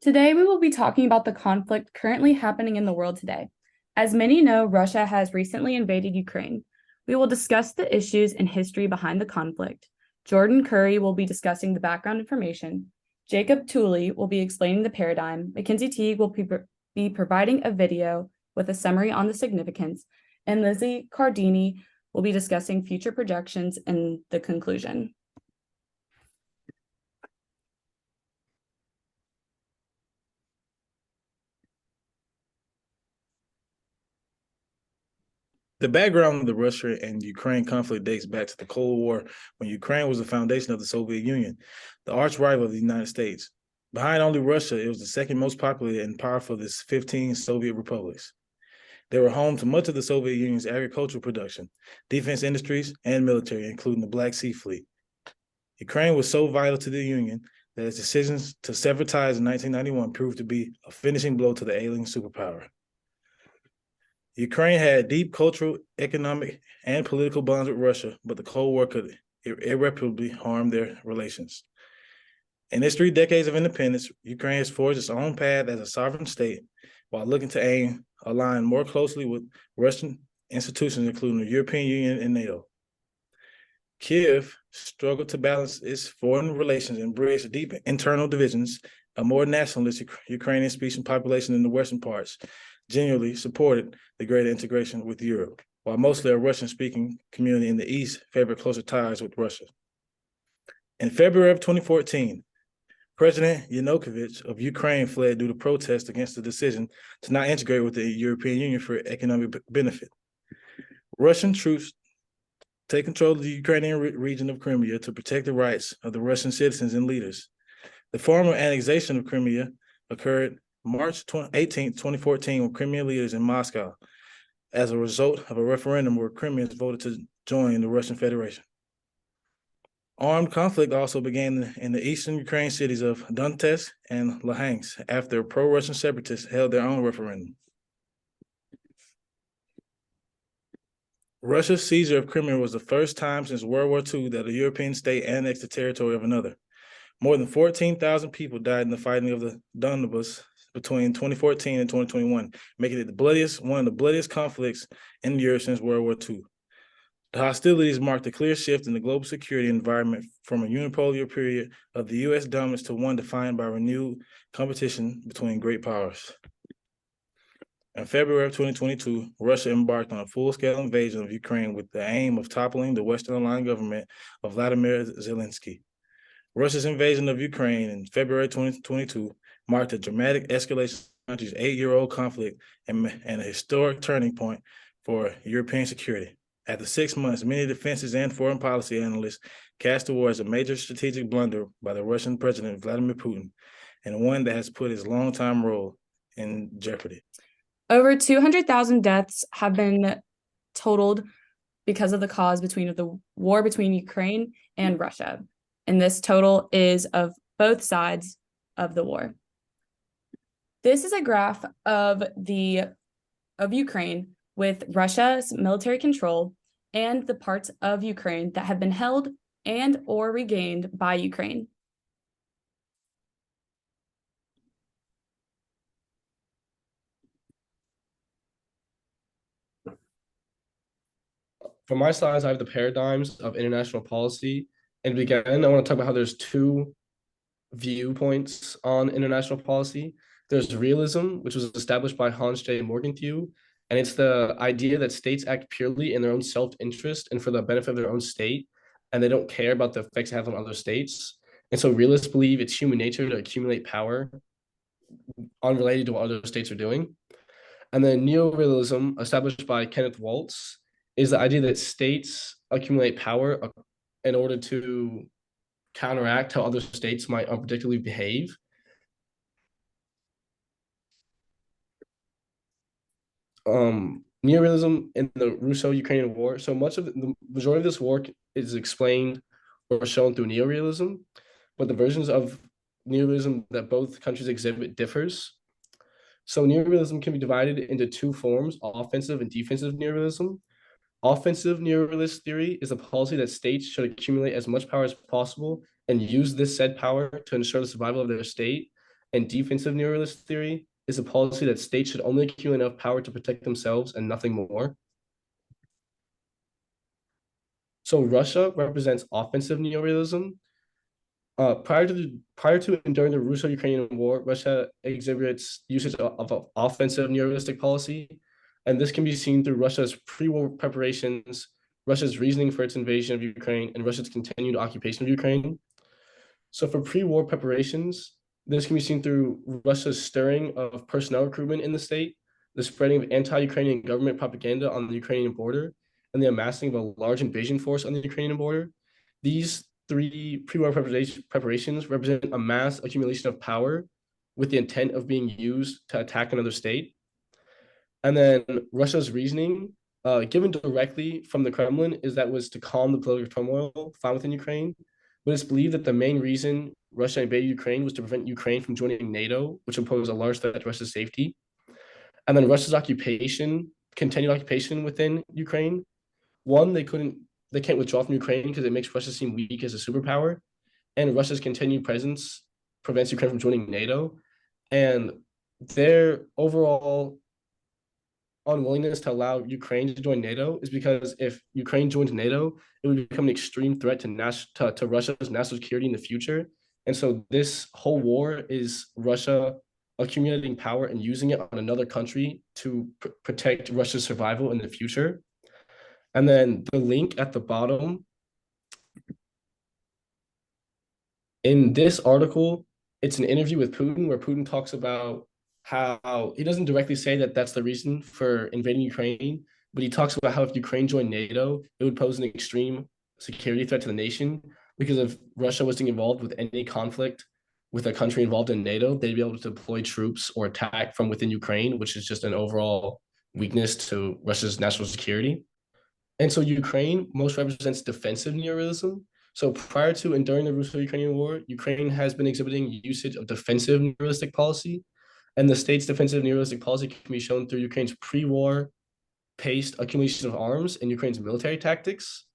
Today, we will be talking about the conflict currently happening in the world today. As many know, Russia has recently invaded Ukraine. We will discuss the issues and history behind the conflict. Jordan Curry will be discussing the background information. Jacob Tooley will be explaining the paradigm. Mackenzie Teague will be providing a video with a summary on the significance. And Lizzie Cardini will be discussing future projections and the conclusion. The background of the Russia and Ukraine conflict dates back to the Cold War, when Ukraine was the foundation of the Soviet Union, the arch rival of the United States. Behind only Russia, it was the second most populated and powerful of the 15 Soviet republics. They were home to much of the Soviet Union's agricultural production, defense industries, and military, including the Black Sea Fleet. Ukraine was so vital to the Union that its decisions to sever ties in 1991 proved to be a finishing blow to the ailing superpower. Ukraine had deep cultural, economic, and political bonds with Russia, but the Cold War could irreparably harm their relations. In its 3 decades of independence, Ukraine has forged its own path as a sovereign state while looking to align more closely with Russian institutions, including the European Union and NATO. Kiev struggled to balance its foreign relations and bridge deep internal divisions. A more nationalist Ukrainian-speaking population in the western parts genuinely supported the greater integration with Europe, while mostly a Russian-speaking community in the East favored closer ties with Russia. In February of 2014, President Yanukovych of Ukraine fled due to protests against the decision to not integrate with the European Union for economic benefit. Russian troops take control of the Ukrainian region of Crimea to protect the rights of the Russian citizens and leaders. The formal annexation of Crimea occurred March 18, 2014, with Crimean leaders in Moscow as a result of a referendum where Crimeans voted to join the Russian Federation. Armed conflict also began in the eastern Ukraine cities of Donetsk and Luhansk after pro-Russian separatists held their own referendum. Russia's seizure of Crimea was the first time since World War II that a European state annexed the territory of another. More than 14,000 people died in the fighting of the Donbas between 2014 and 2021, making it one of the bloodiest conflicts in Europe since World War II. The hostilities marked a clear shift in the global security environment from a unipolar period of the U.S. dominance to one defined by renewed competition between great powers. In February of 2022, Russia embarked on a full-scale invasion of Ukraine with the aim of toppling the Western-aligned government of Vladimir Zelensky. Russia's invasion of Ukraine in February 2022 marked a dramatic escalation of the country's 8-year-old conflict and a historic turning point for European security. After 6 months, many defense and foreign policy analysts cast the war as a major strategic blunder by the Russian President Vladimir Putin, and one that has put his long-time role in jeopardy. Over 200,000 deaths have been totaled because of the cause between the war between Ukraine and Russia. And this total is of both sides of the war. This is a graph of Ukraine with Russia's military control and the parts of Ukraine that have been held and or regained by Ukraine. For my slides, I have the paradigms of international policy. And to begin, I want to talk about how there's 2 viewpoints on international policy. There's realism, which was established by Hans J. Morgenthau, and it's the idea that states act purely in their own self-interest and for the benefit of their own state, and they don't care about the effects they have on other states. And so realists believe it's human nature to accumulate power unrelated to what other states are doing. And then neorealism, established by Kenneth Waltz, is the idea that states accumulate power in order to counteract how other states might unpredictably behave. Neorealism in the Russo-Ukrainian War. So much of the majority of this work is explained or shown through neorealism, but the versions of neorealism that both countries exhibit differs. So neorealism can be divided into 2 forms: offensive and defensive neorealism. Offensive neorealist theory is a policy that states should accumulate as much power as possible and use this said power to ensure the survival of their state. And defensive neorealist theory is a policy that states should only accumulate enough power to protect themselves and nothing more. So Russia represents offensive neorealism. Prior to and during the Russo-Ukrainian War, Russia exhibits usage of offensive neorealistic policy, and this can be seen through Russia's pre-war preparations, Russia's reasoning for its invasion of Ukraine, and Russia's continued occupation of Ukraine. So for pre-war preparations, this can be seen through Russia's stirring of personnel recruitment in the state, the spreading of anti-Ukrainian government propaganda on the Ukrainian border, and the amassing of a large invasion force on the Ukrainian border. These three pre-war preparations represent a mass accumulation of power with the intent of being used to attack another state. And then Russia's reasoning, given directly from the Kremlin, is that was to calm the political turmoil found within Ukraine. But it's believed that the main reason Russia invaded Ukraine was to prevent Ukraine from joining NATO, which would pose a large threat to Russia's safety. And then Russia's continued occupation within Ukraine. One, they can't withdraw from Ukraine because it makes Russia seem weak as a superpower. And Russia's continued presence prevents Ukraine from joining NATO. And their overall unwillingness to allow Ukraine to join NATO is because if Ukraine joins NATO, it would become an extreme threat to Russia's national security in the future. And so this whole war is Russia accumulating power and using it on another country to protect Russia's survival in the future. And then the link at the bottom in this article, it's an interview with Putin where Putin talks about how he doesn't directly say that that's the reason for invading Ukraine, but he talks about how if Ukraine joined NATO, it would pose an extreme security threat to the nation because if Russia was involved with any conflict with a country involved in NATO, they'd be able to deploy troops or attack from within Ukraine, which is just an overall weakness to Russia's national security. And so Ukraine most represents defensive neorealism. So prior to and during the Russo-Ukrainian War, Ukraine has been exhibiting usage of defensive neorealistic policy, and the state's defensive neorealistic policy can be shown through Ukraine's pre-war paced accumulation of arms and Ukraine's military tactics.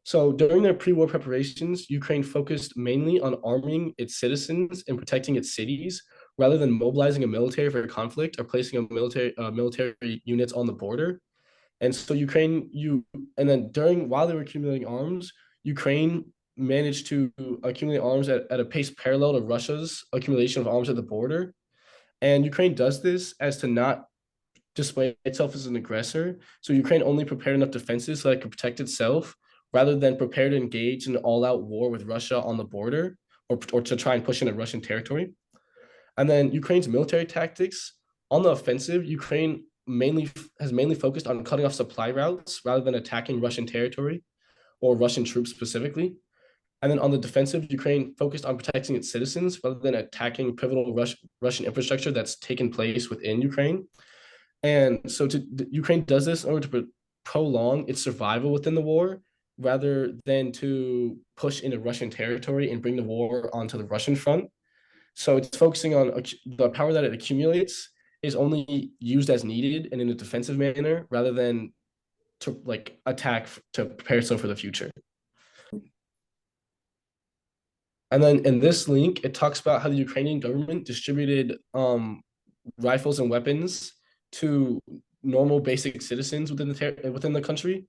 So during their pre-war preparations, Ukraine focused mainly on arming its citizens and protecting its cities, rather than mobilizing a military for a conflict or placing a military units on the border. And so and then while they were accumulating arms, Ukraine managed to accumulate arms at a pace parallel to Russia's accumulation of arms at the border. And Ukraine does this as to not display itself as an aggressor. So Ukraine only prepared enough defenses so that it could protect itself rather than prepare to engage in an all-out war with Russia on the border or to try and push into Russian territory. And then Ukraine's military tactics on the offensive, Ukraine mainly focused on cutting off supply routes rather than attacking Russian territory or Russian troops specifically. And then on the defensive, Ukraine focused on protecting its citizens rather than attacking pivotal Russian infrastructure that's taken place within Ukraine. And so Ukraine does this in order to prolong its survival within the war rather than to push into Russian territory and bring the war onto the Russian front. So it's focusing on the power that it accumulates is only used as needed and in a defensive manner rather than to attack to prepare itself for the future. And then in this link, it talks about how the Ukrainian government distributed rifles and weapons to normal basic citizens within the country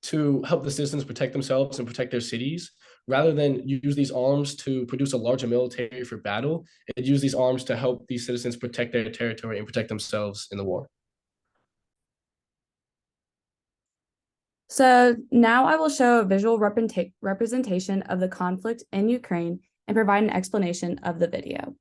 to help the citizens protect themselves and protect their cities, rather than use these arms to produce a larger military for battle. It used these arms to help these citizens protect their territory and protect themselves in the war. So now I will show a visual representation of the conflict in Ukraine and provide an explanation of the video.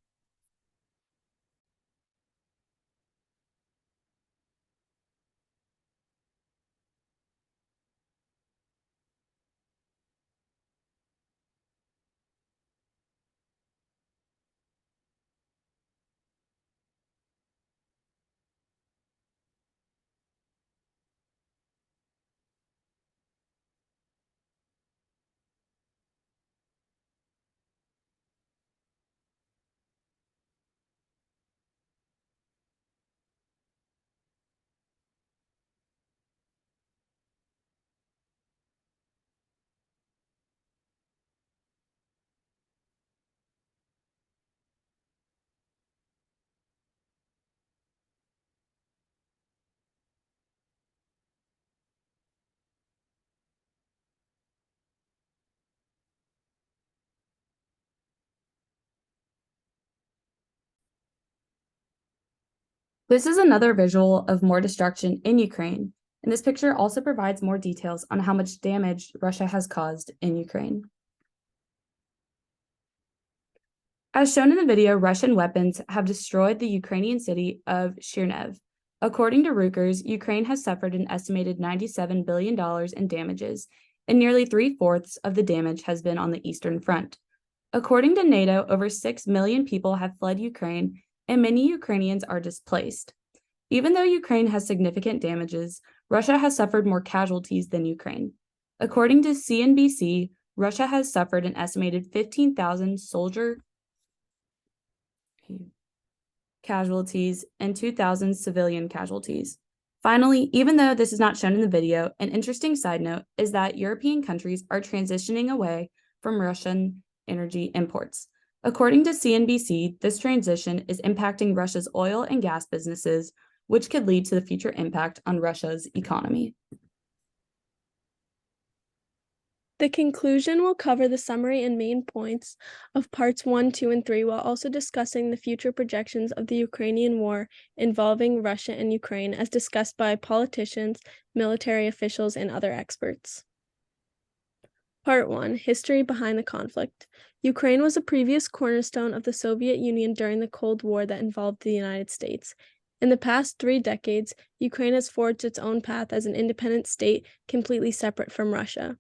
This is another visual of more destruction in Ukraine, and this picture also provides more details on how much damage Russia has caused in Ukraine. As shown in the video, Russian weapons have destroyed the Ukrainian city of Cherniv. According to Reuters, Ukraine has suffered an estimated $97 billion in damages, and nearly 3/4 of the damage has been on the Eastern Front. According to NATO, over 6 million people have fled Ukraine, and many Ukrainians are displaced. Even though Ukraine has significant damages, Russia has suffered more casualties than Ukraine. According to CNBC, Russia has suffered an estimated 15,000 soldier casualties and 2,000 civilian casualties. Finally, even though this is not shown in the video, an interesting side note is that European countries are transitioning away from Russian energy imports. According to CNBC, this transition is impacting Russia's oil and gas businesses, which could lead to the future impact on Russia's economy. The conclusion will cover the summary and main points of parts 1, 2, and 3, while also discussing the future projections of the Ukrainian war involving Russia and Ukraine, as discussed by politicians, military officials, and other experts. Part 1: History behind the conflict. Ukraine was a previous cornerstone of the Soviet Union during the Cold War that involved the United States. In the past 3 decades, Ukraine has forged its own path as an independent state, completely separate from Russia.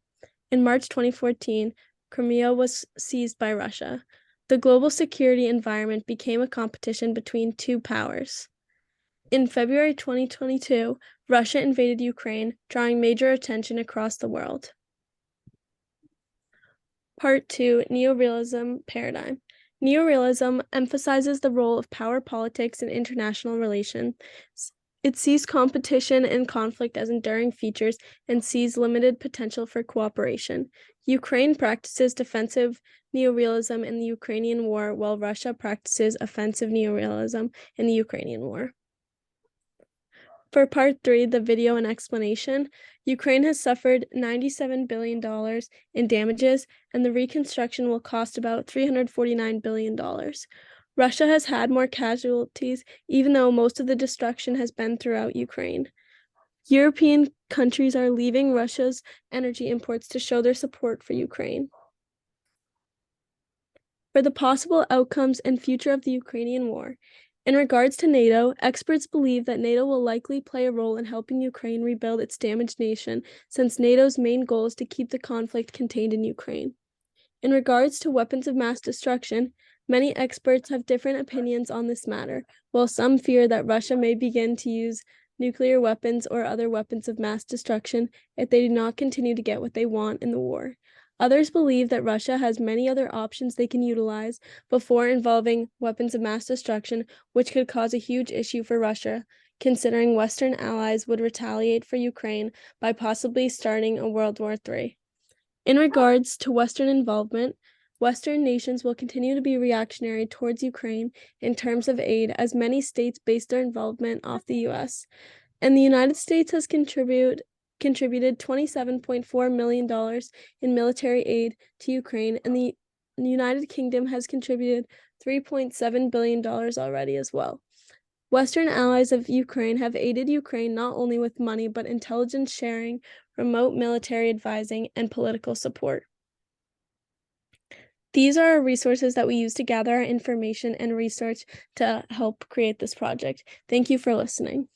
In March 2014, Crimea was seized by Russia. The global security environment became a competition between two powers. In February 2022, Russia invaded Ukraine, drawing major attention across the world. Part 2: Neorealism Paradigm. Neorealism emphasizes the role of power politics in international relations. It sees competition and conflict as enduring features and sees limited potential for cooperation. Ukraine practices defensive neorealism in the Ukrainian war, while Russia practices offensive neorealism in the Ukrainian war. For part 3, the video and explanation, Ukraine has suffered $97 billion in damages, and the reconstruction will cost about $349 billion. Russia has had more casualties, even though most of the destruction has been throughout Ukraine. European countries are leaving Russia's energy imports to show their support for Ukraine. For the possible outcomes and future of the Ukrainian war. In regards to NATO, experts believe that NATO will likely play a role in helping Ukraine rebuild its damaged nation, since NATO's main goal is to keep the conflict contained in Ukraine. In regards to weapons of mass destruction, many experts have different opinions on this matter, while some fear that Russia may begin to use nuclear weapons or other weapons of mass destruction if they do not continue to get what they want in the war. Others believe that Russia has many other options they can utilize before involving weapons of mass destruction, which could cause a huge issue for Russia, considering Western allies would retaliate for Ukraine by possibly starting a World War III. In regards to Western involvement, Western nations will continue to be reactionary towards Ukraine in terms of aid, as many states base their involvement off the U.S., and the United States has contributed $27.4 million in military aid to Ukraine, and the United Kingdom has contributed $3.7 billion already as well. Western allies of Ukraine have aided Ukraine not only with money, but intelligence sharing, remote military advising, and political support. These are our resources that we use to gather our information and research to help create this project. Thank you for listening.